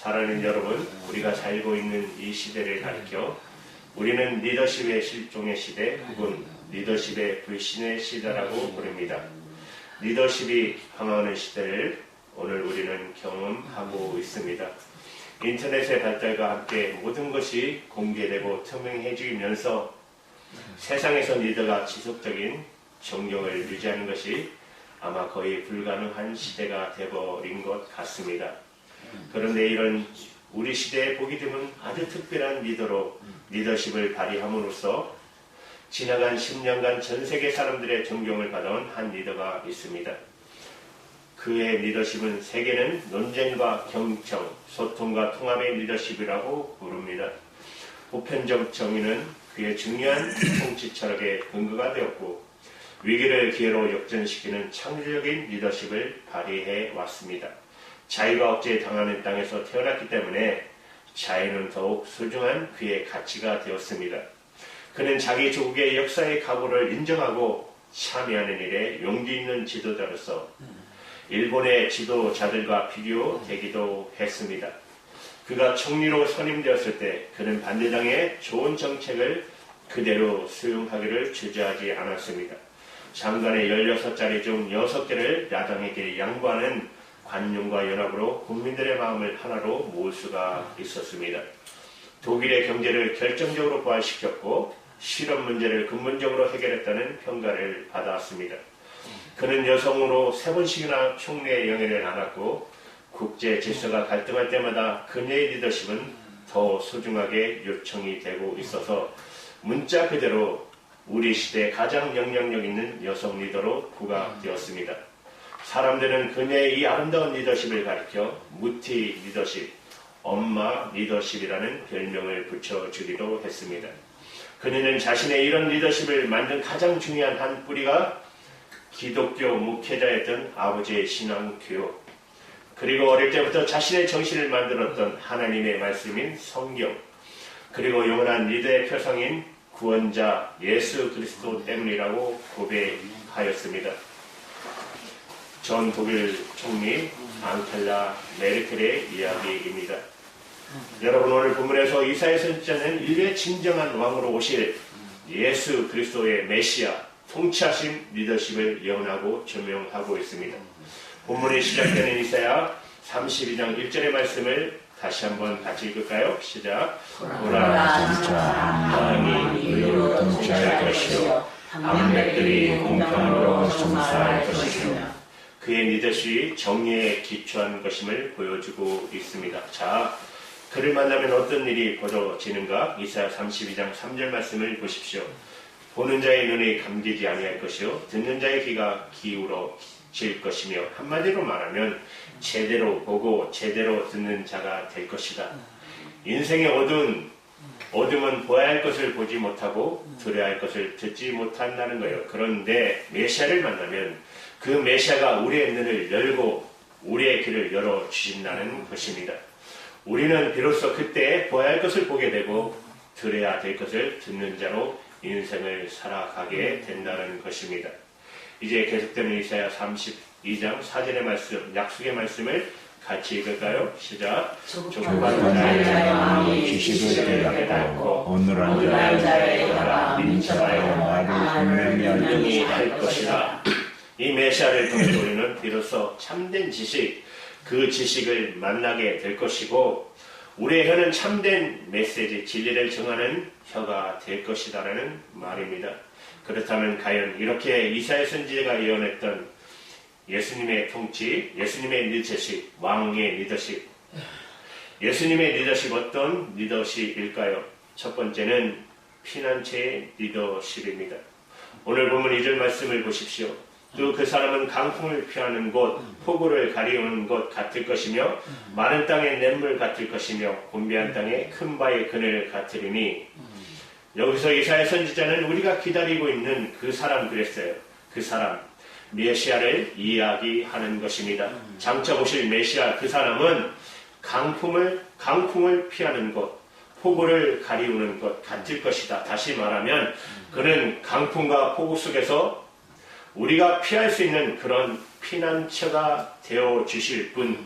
사랑하는 여러분, 우리가 살고 있는 이 시대를 가리켜 우리는 리더십의 실종의 시대 혹은 리더십의 불신의 시대라고 부릅니다. 리더십이 강화하는 시대를 오늘 우리는 경험하고 있습니다. 인터넷의 발달과 함께 모든 것이 공개되고 투명해지면서 세상에서 리더가 지속적인 존경을 유지하는 것이 아마 거의 불가능한 시대가 되어버린 것 같습니다. 그런데 이런 우리 시대에 보기 드문 아주 특별한 리더로 리더십을 발휘함으로써 지나간 10년간 전 세계 사람들의 존경을 받아온 한 리더가 있습니다. 그의 리더십은 세계는 논쟁과 경청, 소통과 통합의 리더십이라고 부릅니다. 보편적 정의는 그의 중요한 통치 철학의 근거가 되었고 위기를 기회로 역전시키는 창조적인 리더십을 발휘해 왔습니다. 자유가 억제에 당하는 땅에서 태어났기 때문에 자유는 더욱 소중한 그의 가치가 되었습니다. 그는 자기 조국의 역사의 각오를 인정하고 참여하는 일에 용기 있는 지도자로서 일본의 지도자들과 비교되기도 했습니다. 그가 총리로 선임되었을 때 그는 반대당의 좋은 정책을 그대로 수용하기를 주저하지 않았습니다. 장관의 16자리 중 6개를 야당에게 양보하는 관용과 연합으로 국민들의 마음을 하나로 모을 수가 있었습니다. 독일의 경제를 결정적으로 부활시켰고 실업 문제를 근본적으로 해결했다는 평가를 받았습니다. 그는 여성으로 3번씩이나 총리의 영예를 안았고 국제 질서가 갈등할 때마다 그녀의 리더십은 더 소중하게 요청이 되고 있어서 문자 그대로 우리 시대의 가장 영향력 있는 여성 리더로 부각되었습니다. 사람들은 그녀의 이 아름다운 리더십을 가리켜 무티 리더십, 엄마 리더십이라는 별명을 붙여주기도 했습니다. 그녀는 자신의 이런 리더십을 만든 가장 중요한 한 뿌리가 기독교 목회자였던 아버지의 신앙 교육, 그리고 어릴 때부터 자신의 정신을 만들었던 하나님의 말씀인 성경, 그리고 영원한 리더의 표상인 구원자 예수 그리스도 때문이라고 고백하였습니다. 전 독일 총리 앙겔라 메르켈의 이야기입니다. 여러분, 오늘 본문에서 이사야 선지자는 인류의 진정한 왕으로 오실 예수 그리스도의 메시아, 통치하신 리더십을 예언하고 조명하고 있습니다. 본문이 시작되는 이사야 32장 1절의 말씀을 다시 한번 같이 읽을까요? 시작. 보라, 진짜 왕이 의로 통치할 것이요 방백들이 공평으로 종사할 것이며 그의 리더십이 정의에 기초한 것임을 보여주고 있습니다. 자, 그를 만나면 어떤 일이 벌어지는가? 이사야 32장 3절 말씀을 보십시오. 보는 자의 눈이 감기지 아니할 것이요 듣는 자의 귀가 기울어질 것이며 한마디로 말하면 제대로 보고 제대로 듣는 자가 될 것이다. 인생의 어둠은 보아야 할 것을 보지 못하고 들어야 할 것을 듣지 못한다는 거예요. 그런데 메시아를 만나면 그 메시아가 우리의 눈을 열고 우리의 귀를 열어주신다는 것입니다. 우리는 비로소 그때 보아야 할 것을 보게 되고 들어야 될 것을 듣는 자로 인생을 살아가게 된다는 것입니다. 이제 계속되는 이사야 32장 4절의 말씀, 약속의 말씀을 같이 읽을까요? 시작. 족박한 자의 마음이 지식을 깨닫고 온누한 자의 혀가 민첩하여 말을 분명히 할 것이라. 이 메시아를 통해 우리는 비로소 참된 지식, 그 지식을 만나게 될 것이고 우리의 혀는 참된 메시지, 진리를 정하는 혀가 될 것이다라는 말입니다. 그렇다면 과연 이렇게 이사야 선지자가 예언했던 예수님의 통치, 예수님의 리더십, 왕의 리더십, 예수님의 리더십 어떤 리더십일까요? 첫 번째는 피난처의 리더십입니다. 오늘 본문 2절 말씀을 보십시오. 또 그 사람은 강풍을 피하는 곳, 폭우를 가리우는 곳 같을 것이며 마른 땅의 냇물 같을 것이며 곤비한 땅의 큰 바의 그늘 같으리니. 여기서 이사야 선지자는 우리가 기다리고 있는 그 사람 그랬어요. 그 사람, 메시아를 이야기하는 것입니다. 장차 오실 메시아, 그 사람은 강풍을 피하는 곳, 폭우를 가리우는 것 같을 것이다. 다시 말하면 그는 강풍과 폭우 속에서 우리가 피할 수 있는 그런 피난처가 되어 주실 분,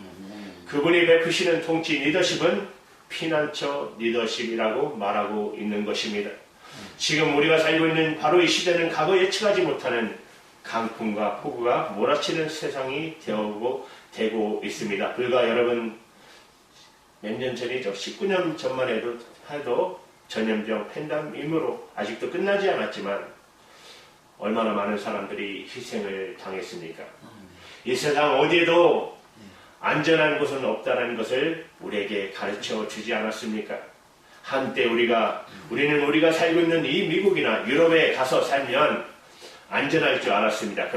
그분이 베푸시는 통치 리더십은 피난처 리더십이라고 말하고 있는 것입니다. 지금 우리가 살고 있는 바로 이 시대는 과거 예측하지 못하는 강풍과 폭우가 몰아치는 세상이 되고 있습니다. 불과 여러분 몇 년 전이죠. 19년 전만 해도 전염병 팬데믹으로 아직도 끝나지 않았지만 얼마나 많은 사람들이 희생을 당했습니까? 이 세상 어디에도 안전한 곳은 없다는 것을 우리에게 가르쳐 주지 않았습니까? 한때 우리는 우리가 살고 있는 이 미국이나 유럽에 가서 살면 안전할 줄 알았습니다.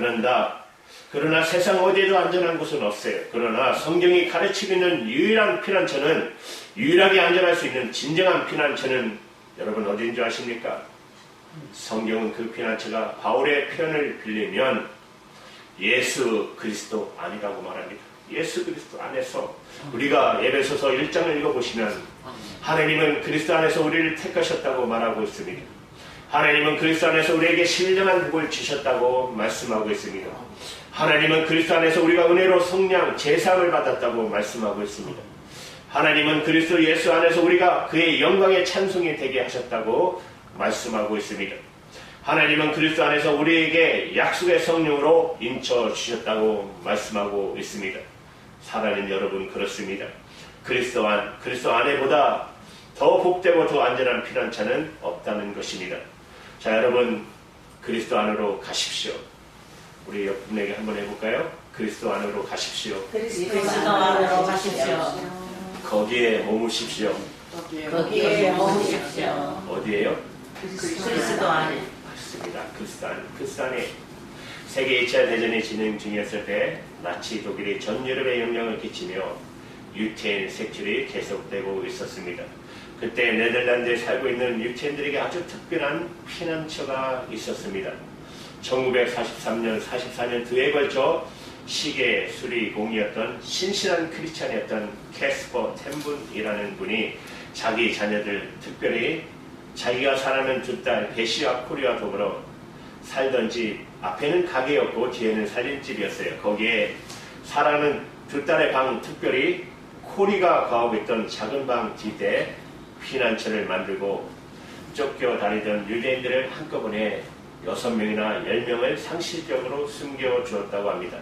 그러나 세상 어디에도 안전한 곳은 없어요. 그러나 성경이 가르치고 있는 유일한 피난처는, 유일하게 안전할 수 있는 진정한 피난처는 여러분 어디인 줄 아십니까? 성경은 그 피난처가 바울의 표현을 빌리면 예수 그리스도 안이라고 말합니다. 예수 그리스도 안에서 우리가 에베소서 1장을 읽어보시면 하나님은 그리스도 안에서 우리를 택하셨다고 말하고 있습니다. 하나님은 그리스도 안에서 우리에게 신령한 복을 주셨다고 말씀하고 있습니다. 하나님은 그리스도 안에서 우리가 은혜로 성령 제사를 받았다고 말씀하고 있습니다. 하나님은 그리스도 예수 안에서 우리가 그의 영광의 찬송이 되게 하셨다고 말씀하고 있습니다. 하나님은 그리스도 안에서 우리에게 약속의 성령으로 인쳐 주셨다고 말씀하고 있습니다. 사랑하는 여러분, 그렇습니다. 그리스도 안에보다 더 복되고 더 안전한 피난처는 없다는 것입니다. 자, 여러분, 그리스도 안으로 가십시오. 우리 옆분에게 한번 해볼까요? 그리스도 안으로 가십시오. 그리스도 안으로 가십시오. 거기에 머무십시오. 거기에 머무십시오. 어디에요? 그리스도 안에. 맞습니다. 그리스도 안에. 세계 2차 대전이 진행 중이었을 때 나치 독일이 전 유럽에 영향을 끼치며 유태인 색출이 계속되고 있었습니다. 그때 네덜란드에 살고 있는 유태인들에게 아주 특별한 피난처가 있었습니다. 1943년, 44년 뒤에 걸쳐 시계 수리공이었던 신실한 크리스찬이었던 캐스퍼 템분이라는 분이 자기 자녀들, 특별히 자기가 사랑하는 두 딸 베시와 코리와 더불어 살던 집 앞에는 가게였고 뒤에는 살림집이었어요. 거기에 사랑하는 두 딸의 방, 특별히 코리가 거하고 있던 작은 방 뒷에 피난처를 만들고 쫓겨다니던 유대인들을 한꺼번에 6명이나 10명을 상시적으로 숨겨주었다고 합니다.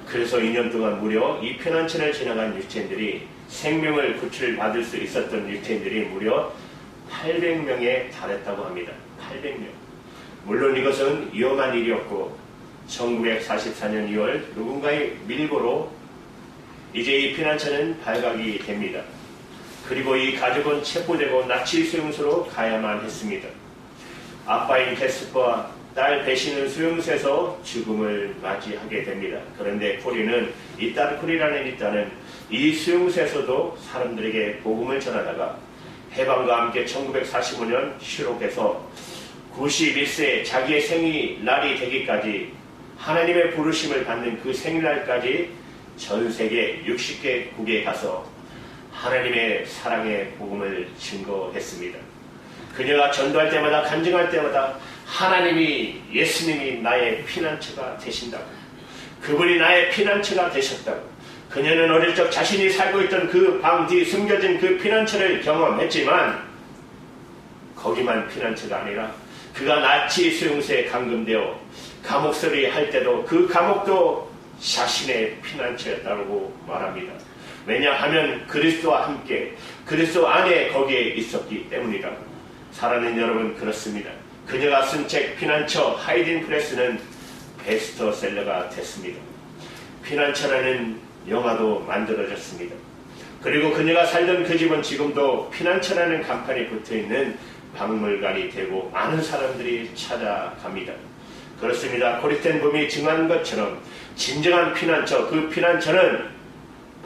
그래서 2년 동안 무려 이 피난처를 지나간 유태인들이 생명을 구출받을 수 있었던 유태인들이 무려 800명에 달했다고 합니다. 800명. 물론 이것은 위험한 일이었고 1944년 2월 누군가의 밀고로 이제 이 피난처는 발각이 됩니다. 그리고 이 가족은 체포되고 나치 수용소로 가야만 했습니다. 아빠인 캐스퍼와 딸 베시는 수용소에서 죽음을 맞이하게 됩니다. 그런데 코리는 코리라는 이 딸은 이 수용소에서도 사람들에게 복음을 전하다가 해방과 함께 1945년 슈록에서 91세 자기의 생일날이 되기까지 하나님의 부르심을 받는 그 생일날까지 전 세계 60개국에 가서 하나님의 사랑의 복음을 증거했습니다. 그녀가 전도할 때마다 간증할 때마다 하나님이, 예수님이 나의 피난처가 되신다고, 그분이 나의 피난처가 되셨다고, 그녀는 어릴 적 자신이 살고 있던 그 방 뒤 숨겨진 그 피난처를 경험했지만 거기만 피난처가 아니라 그가 나치 수용소에 감금되어 감옥살이 할 때도 그 감옥도 자신의 피난처였다고 말합니다. 왜냐하면 그리스도와 함께 그리스도 안에 거기에 있었기 때문이라고. 사랑하는 여러분, 그렇습니다. 그녀가 쓴 책 피난처 하이딘 프레스는 베스트셀러가 됐습니다. 피난처라는 영화도 만들어졌습니다. 그리고 그녀가 살던 그 집은 지금도 피난처라는 간판이 붙어있는 박물관이 되고 많은 사람들이 찾아갑니다. 그렇습니다. 코리텐 붐이 증언한 것처럼 진정한 피난처, 그 피난처는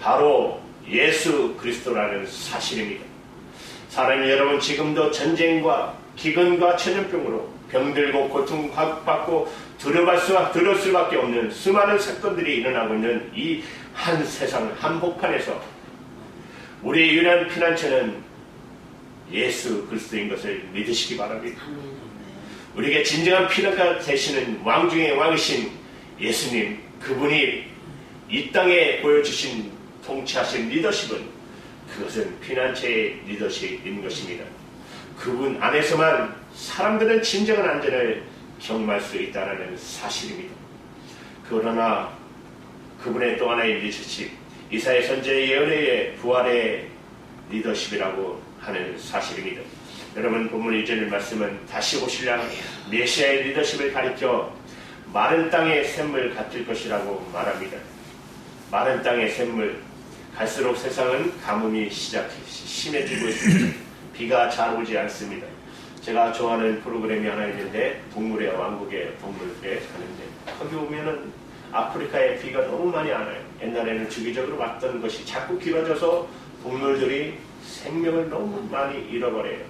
바로 예수 그리스도라는 사실입니다. 사랑하는 여러분, 지금도 전쟁과 기근과 전염병으로 병들고 고통받고 두려울 수밖에 없는 수많은 사건들이 일어나고 있는 이 한 세상 한복판에서 우리의 유일한 피난처는 예수 그리스도인 것을 믿으시기 바랍니다. 우리에게 진정한 피난처가 되시는 왕 중의 왕이신 예수님, 그분이 이 땅에 보여주신 통치하신 리더십은 그것은 피난처의 리더십인 것입니다. 그분 안에서만 사람들은 진정한 안전을 경험할 수 있다는 사실입니다. 그러나 그분의 또 하나의 리더십, 이사야 선지자의 예언의 부활의 리더십이라고 하는 사실입니다. 여러분 본문 1절 말씀은 다시 오실 양 메시아의 리더십을 가리켜 마른 땅의 샘물 같을 것이라고 말합니다. 마른 땅의 샘물, 갈수록 세상은 가뭄이 심해지고 있습니다. 비가 잘 오지 않습니다. 제가 좋아하는 프로그램이 하나 있는데 동물의 왕국의 동물에 가는데 거기 오면은 아프리카에 비가 너무 많이 안 와요. 옛날에는 주기적으로 왔던 것이 자꾸 길어져서 동물들이 생명을 너무 많이 잃어버려요.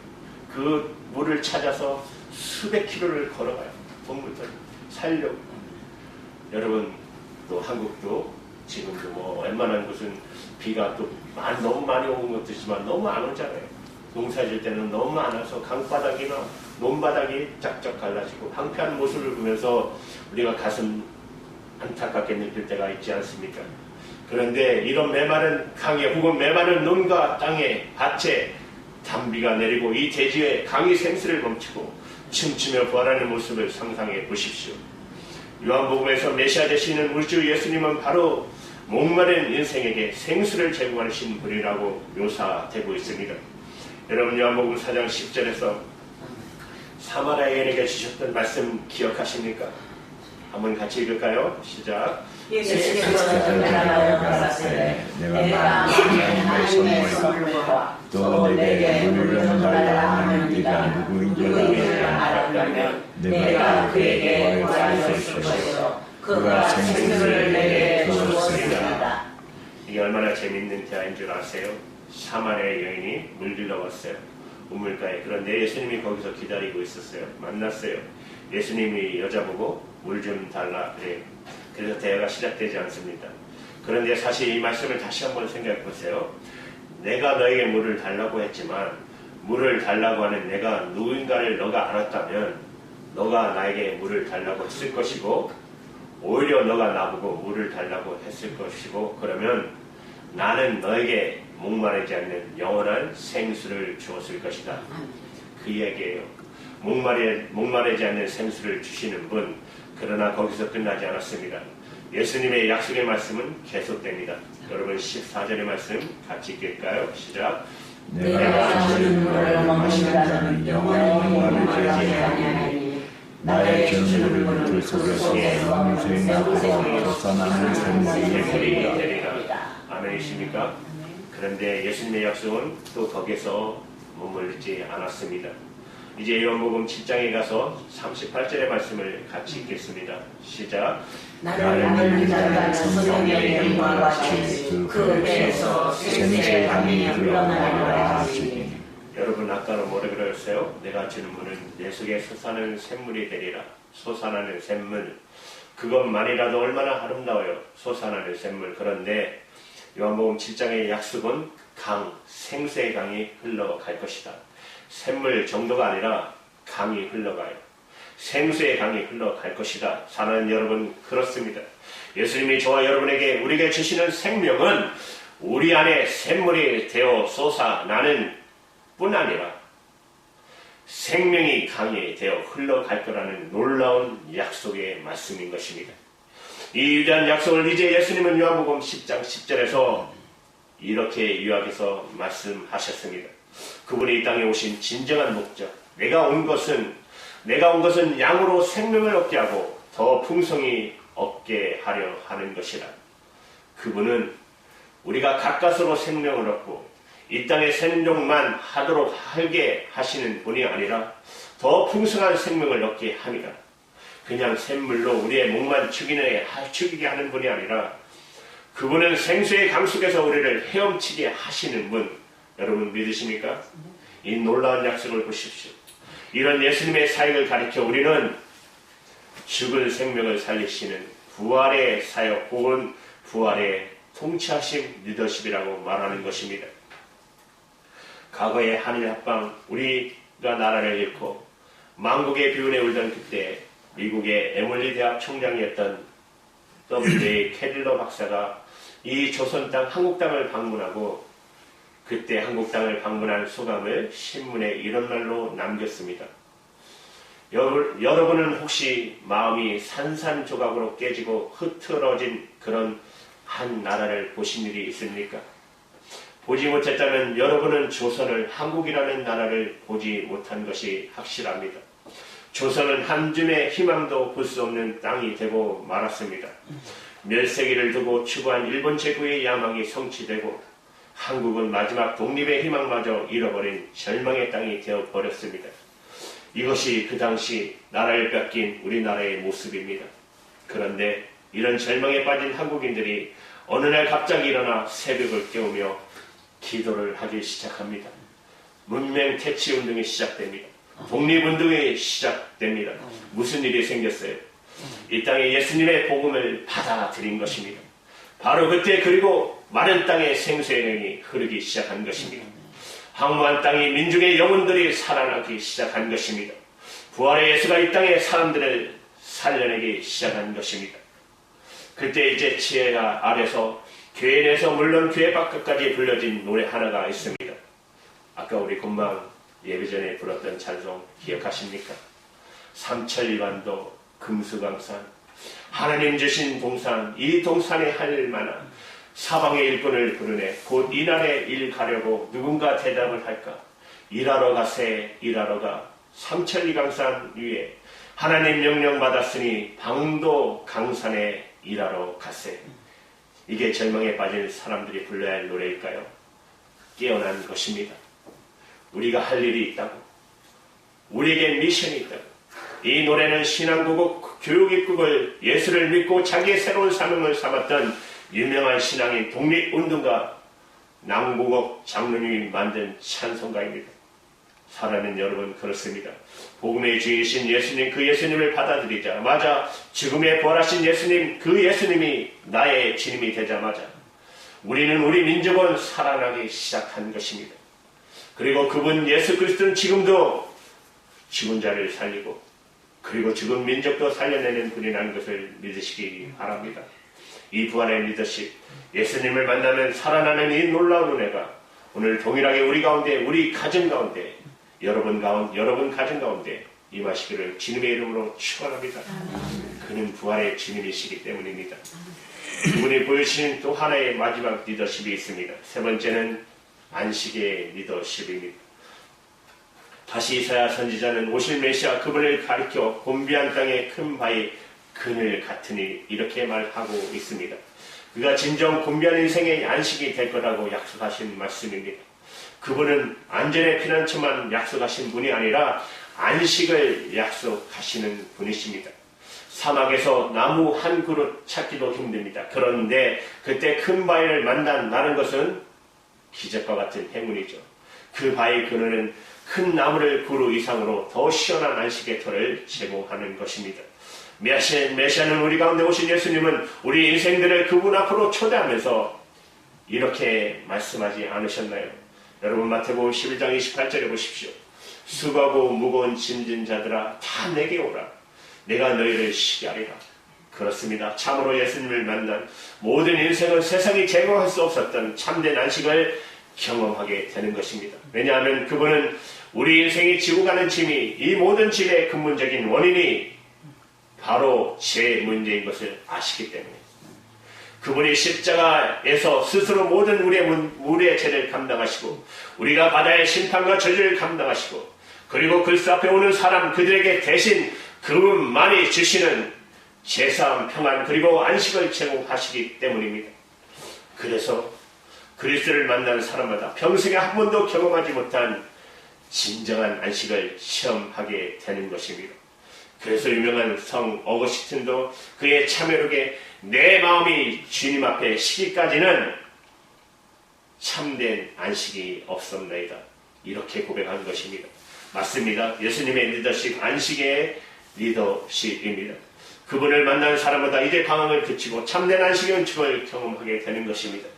그 물을 찾아서 수백 킬로를 걸어가요. 동물들 살려고. 여러분 또 한국도 지금도 뭐 웬만한 곳은 비가 또 너무 많이 오는 것도 있지만 너무 안 오잖아요. 농사질 때는 너무 안 와서 강바닥이나 논바닥이 쫙쫙 갈라지고 황폐한 모습을 보면서 우리가 가슴 안타깝게 느낄 때가 있지 않습니까? 그런데 이런 메마른 강에 혹은 메마른 논과 땅에 밭에 단비가 내리고 이 대지에 강이 생수를 멈추고 춤추며 부활하는 모습을 상상해 보십시오. 요한복음에서 메시아 되시는 우리 주 예수님은 바로 목마른 인생에게 생수를 제공하신 분이라고 묘사되고 있습니다. 여러분 요한복음 4장 10절에서 사마리아 여인에게 주셨던 말씀 기억하십니까? 한번 같이 읽을까요? 시작. 예수께서 나라로 가사스되 내가 하나님의 선물과 또 내게 물을 달라 하는 이가 누구인지를 알았다면 내가 그에게 구하였을 것이요 그가 생수를 내게 주었으리라. 이게 얼마나 재밌는 대화인 줄 아세요? 사마리아 여인이 물들러 왔어요. 우물가에. 그런데 예수님이 거기서 기다리고 있었어요. 만났어요. 예수님이 여자 보고 물 좀 달라 그래요. 그래서 대화가 시작되지 않습니다. 그런데 사실 이 말씀을 다시 한번 생각해 보세요. 내가 너에게 물을 달라고 했지만 물을 달라고 하는 내가 누군가를 너가 알았다면 너가 나에게 물을 달라고 했을 것이고 오히려 너가 나보고 물을 달라고 했을 것이고 그러면 나는 너에게 목마르지 않는 영원한 생수를 주었을 것이다. 그 얘기예요. 목마르지 않는 생수를 주시는 분. 그러나 거기서 끝나지 않았습니다. 예수님의 약속의 말씀은 계속됩니다. 여러분 14절의 말씀 같이 읽을까요? 시작. 내가 주는 물을 먹는 자는 영원히 목마르지 아니하니 나의 주는 물은 그 속에서 영생하고 솟아나는 샘물이 되리라. 아멘이십니까? 그런데 예수님의 약속은 또 거기서 머물지 않았습니다. 이제 요한복음 7장에 가서 38절의 말씀을 같이 읽겠습니다. 시작. 나를 믿는 자가 성령의 영광과 같이 그 배에서 생수의 강이 흘러나오리라 하시니. 여러분 아까는 뭐라 그랬어요? 내가 주는 물은 내 속에 솟아나는 샘물이 되리라. 솟아나는 샘물. 그것만이라도 얼마나 아름다워요. 솟아나는 샘물. 그런데 요한복음 7장의 약속은 강, 생수의 강이 흘러갈 것이다. 샘물 정도가 아니라 강이 흘러가요. 생수의 강이 흘러갈 것이다. 사랑하는 여러분 그렇습니다. 예수님이 저와 여러분에게 우리에게 주시는 생명은 우리 안에 샘물이 되어 솟아나는 뿐 아니라 생명이 강이 되어 흘러갈 거라는 놀라운 약속의 말씀인 것입니다. 이 위대한 약속을 이제 예수님은 요한복음 10장 10절에서 이렇게 요약해서 말씀하셨습니다. 그분이 이 땅에 오신 진정한 목적, 내가 온 것은 양으로 생명을 얻게 하고 더 풍성히 얻게 하려 하는 것이라. 그분은 우리가 가까스로 생명을 얻고 이 땅의 생존만 하도록 하게 하시는 분이 아니라 더 풍성한 생명을 얻게 합니다. 그냥 샘물로 우리의 목만 축이게 하는 분이 아니라 그분은 생수의 강 속에서 우리를 헤엄치게 하시는 분. 여러분 믿으십니까? 이 놀라운 약속을 보십시오. 이런 예수님의 사역을 가리켜 우리는 죽은 생명을 살리시는 부활의 사역 혹은 부활의 통치하심 리더십이라고 말하는 것입니다. 과거의 한일 합방, 우리가 나라를 잃고 망국의 비운에 울던 그때 미국의 에멀리 대학 총장이었던 W.A. 캐딜러 박사가 이 조선 땅 한국 땅을 방문하고 그때 한국 땅을 방문한 소감을 신문에 이런 말로 남겼습니다. 여러분은 혹시 마음이 산산조각으로 깨지고 흐트러진 그런 한 나라를 보신 일이 있습니까? 보지 못했다면 여러분은 조선을, 한국이라는 나라를 보지 못한 것이 확실합니다. 조선은 한 줌의 희망도 볼 수 없는 땅이 되고 말았습니다. 멸세기를 두고 추구한 일본 제국의 야망이 성취되고 한국은 마지막 독립의 희망마저 잃어버린 절망의 땅이 되어버렸습니다. 이것이 그 당시 나라를 뺏긴 우리나라의 모습입니다. 그런데 이런 절망에 빠진 한국인들이 어느 날 갑자기 일어나 새벽을 깨우며 기도를 하기 시작합니다. 문명 퇴치 운동이 시작됩니다. 독립운동이 시작됩니다. 무슨 일이 생겼어요? 이 땅에 예수님의 복음을 받아들인 것입니다. 바로 그때 그리고 마른 땅에 생수의 능이 흐르기 시작한 것입니다. 황무한 땅이 민중의 영혼들이 살아나기 시작한 것입니다. 부활의 예수가 이 땅에 사람들을 살려내기 시작한 것입니다. 그때 이제 지혜가 아래서 교회 내에서 물론 교회 밖까지 불려진 노래 하나가 있습니다. 아까 우리 금방 예배 전에 불렀던 찬송 기억하십니까? 삼천리반도 금수강산 하나님 주신 동산 이 동산에 할 만한 사방의 일꾼을 부르네 곧 이날에 일 가려고 누군가 대답을 할까? 일하러 가세 일하러 가 삼천리 강산 위에 하나님 명령 받았으니 방도 강산에 일하러 가세. 이게 절망에 빠진 사람들이 불러야 할 노래일까요? 깨어난 것입니다. 우리가 할 일이 있다고 우리에게 미션이 있다고 이 노래는 신앙국국 교육입국을 예수를 믿고 자기의 새로운 사명을 삼았던 유명한 신앙인 독립운동가 남국옥 장로님이 만든 찬송가입니다. 사랑하는 여러분 그렇습니다. 복음의 주이신 예수님 그 예수님을 받아들이자마자 죽음에 부활하신 예수님 그 예수님이 나의 주님이 되자마자 우리는 우리 민족은 살아나기 시작한 것입니다. 그리고 그분 예수 그리스도는 지금도 죽은 자를 살리고 그리고 죽은 민족도 살려내는 분이라는 것을 믿으시기 바랍니다. 이 부활의 리더십 예수님을 만나면 살아나는 이 놀라운 은혜가 오늘 동일하게 우리 가운데 우리 가정 가운데 여러분 가정 가운데 임하시기를 주님의 이름으로 축원합니다. 그는 부활의 주님이시기 때문입니다. 그분이 보여주시는 또 하나의 마지막 리더십이 있습니다. 세 번째는 안식의 리더십입니다. 다시 이사야 선지자는 오실 메시아 그분을 가리켜 곤비한 땅의 큰 바위 그늘 같으니 이렇게 말하고 있습니다. 그가 진정 곤비한 인생의 안식이 될 거라고 약속하신 말씀입니다. 그분은 안전의 피난처만 약속하신 분이 아니라 안식을 약속하시는 분이십니다. 사막에서 나무 한 그릇 찾기도 힘듭니다. 그런데 그때 큰 바위를 만난다는 것은 기적과 같은 행운이죠. 그 바위 그늘은 큰 나무를 그루 이상으로 더 시원한 안식의 터를 제공하는 것입니다. 메시아는 우리 가운데 오신 예수님은 우리 인생들을 그분 앞으로 초대하면서 이렇게 말씀하지 않으셨나요? 여러분 마태복음 11장 28절에 보십시오. 수고하고 무거운 짐진 자들아 다 내게 오라. 내가 너희를 쉬게 하리라. 그렇습니다. 참으로 예수님을 만난 모든 인생은 세상이 제공할 수 없었던 참된 안식을 경험하게 되는 것입니다. 왜냐하면 그분은 우리 인생이 지고 가는 짐이 이 모든 짐의 근본적인 원인이 바로 죄 문제인 것을 아시기 때문에 그분이 십자가에서 스스로 모든 우리의 죄를 감당하시고 우리가 받아야 할 심판과 저주를 감당하시고 그리고 그리스도 앞에 오는 사람 그들에게 대신 그분만이 주시는 제사함 평안 그리고 안식을 제공하시기 때문입니다. 그래서 그리스도를 만나는 사람마다 평생에 한 번도 경험하지 못한 진정한 안식을 체험하게 되는 것입니다. 그래서 유명한 성 어거스틴도 그의 참회록에 내 마음이 주님 앞에 쉬기까지는 참된 안식이 없었나이다. 이렇게 고백한 것입니다. 맞습니다. 예수님의 리더십, 안식의 리더십입니다. 그분을 만나는 사람마다 이제 방황을 그치고 참된 안식의 은총을 경험하게 되는 것입니다.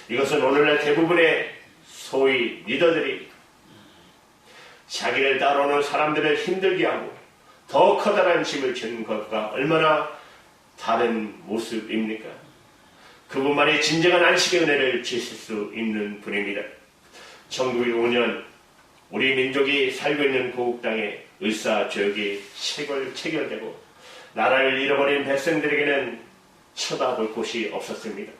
이것은 오늘날 대부분의 소위 리더들이 자기를 따라오는 사람들을 힘들게 하고 더 커다란 짐을 지는 것과 얼마나 다른 모습입니까? 그분만이 진정한 안식의 은혜를 주실 수 있는 분입니다. 1905년 우리 민족이 살고 있는 고국 땅에 을사조약이 체결되고 나라를 잃어버린 백성들에게는 쳐다볼 곳이 없었습니다.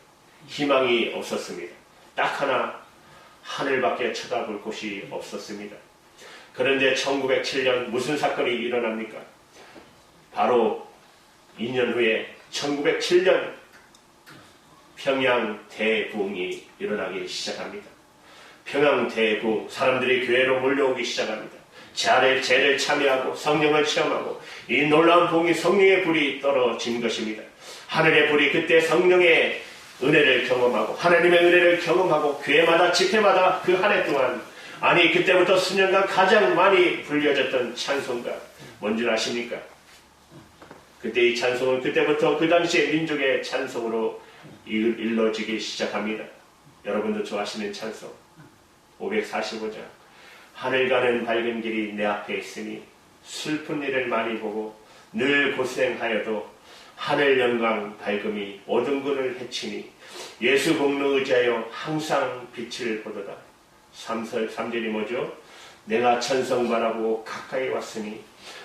희망이 없었습니다. 딱 하나 하늘밖에 쳐다볼 곳이 없었습니다. 그런데 1907년 무슨 사건이 일어납니까? 바로 2년 후에 1907년 평양 대부흥이 일어나기 시작합니다. 평양 대부흥, 사람들이 교회로 몰려오기 시작합니다. 제를 참여하고 성령을 체험하고 이 놀라운 부흥이 성령의 불이 떨어진 것입니다. 하늘의 불이 그때 성령의 은혜를 경험하고 하나님의 은혜를 경험하고 교회마다 집회마다 그 한 해 동안 아니 그때부터 수년간 가장 많이 불려졌던 찬송가 뭔지 아십니까? 그때 이 찬송은 그때부터 그 당시의 민족의 찬송으로 일러지기 시작합니다. 여러분도 좋아하시는 찬송 545장 하늘 가는 밝은 길이 내 앞에 있으니 슬픈 일을 많이 보고 늘 고생하여도 하늘 영광 밝음이 어둠군을 해치니 예수 공로 의지하여 항상 빛을 보도다. 3절이 뭐죠? 내가 천성 바라보고 가까이 왔으니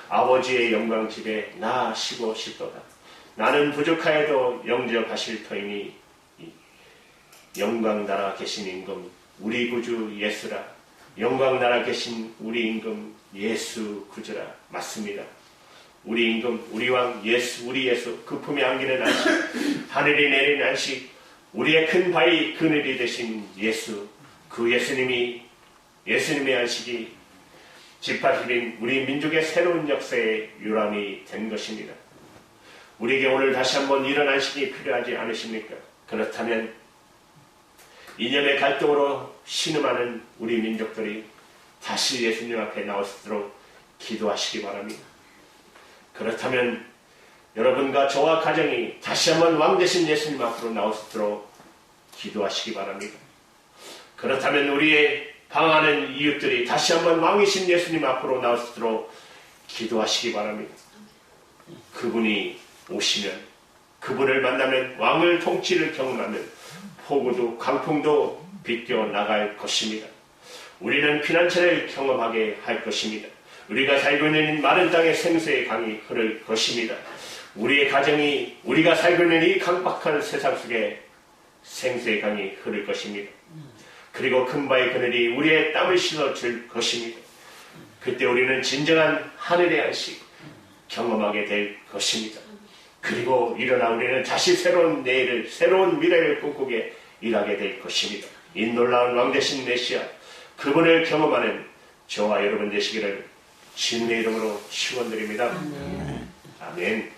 아버지의 영광 집에 나 쉬고 싶도다. 나는 부족하여도 영접하실 터이니 영광 나라 계신 임금 우리 구주 예수라. 영광 나라 계신 우리 임금 예수 구주라. 맞습니다. 우리 임금, 우리 왕 예수, 우리 예수, 그 품에 안기는 안식, 하늘이 내린 안식, 우리의 큰 바위 그늘이 되신 예수, 그 예수님의 안식이 지파힐인 우리 민족의 새로운 역사의 요람이 된 것입니다. 우리에게 오늘 다시 한번 이런 안식이 필요하지 않으십니까? 그렇다면 이념의 갈등으로 신음하는 우리 민족들이 다시 예수님 앞에 나올 수 있도록 기도하시기 바랍니다. 그렇다면 여러분과 저와 가정이 다시 한번 왕 되신 예수님 앞으로 나올 수 있도록 기도하시기 바랍니다. 그렇다면 우리의 방황하는 이웃들이 다시 한번 왕이신 예수님 앞으로 나올 수 있도록 기도하시기 바랍니다. 그분이 오시면 그분을 만나면 왕을 통치를 경험하면 폭우도 강풍도 비껴 나갈 것입니다. 우리는 피난처를 경험하게 할 것입니다. 우리가 살고 있는 마른 땅에 생수의 강이 흐를 것입니다. 우리의 가정이 우리가 살고 있는 이 강박한 세상 속에 생수의 강이 흐를 것입니다. 그리고 큰 바위 그늘이 우리의 땀을 씻어줄 것입니다. 그때 우리는 진정한 하늘의 안식 경험하게 될 것입니다. 그리고 일어나 우리는 다시 새로운 내일을, 새로운 미래를 꿈꾸게 일하게 될 것입니다. 이 놀라운 왕 되신 메시아, 그분을 경험하는 저와 여러분 되시기를 주님의 이름으로 축원드립니다. 아멘.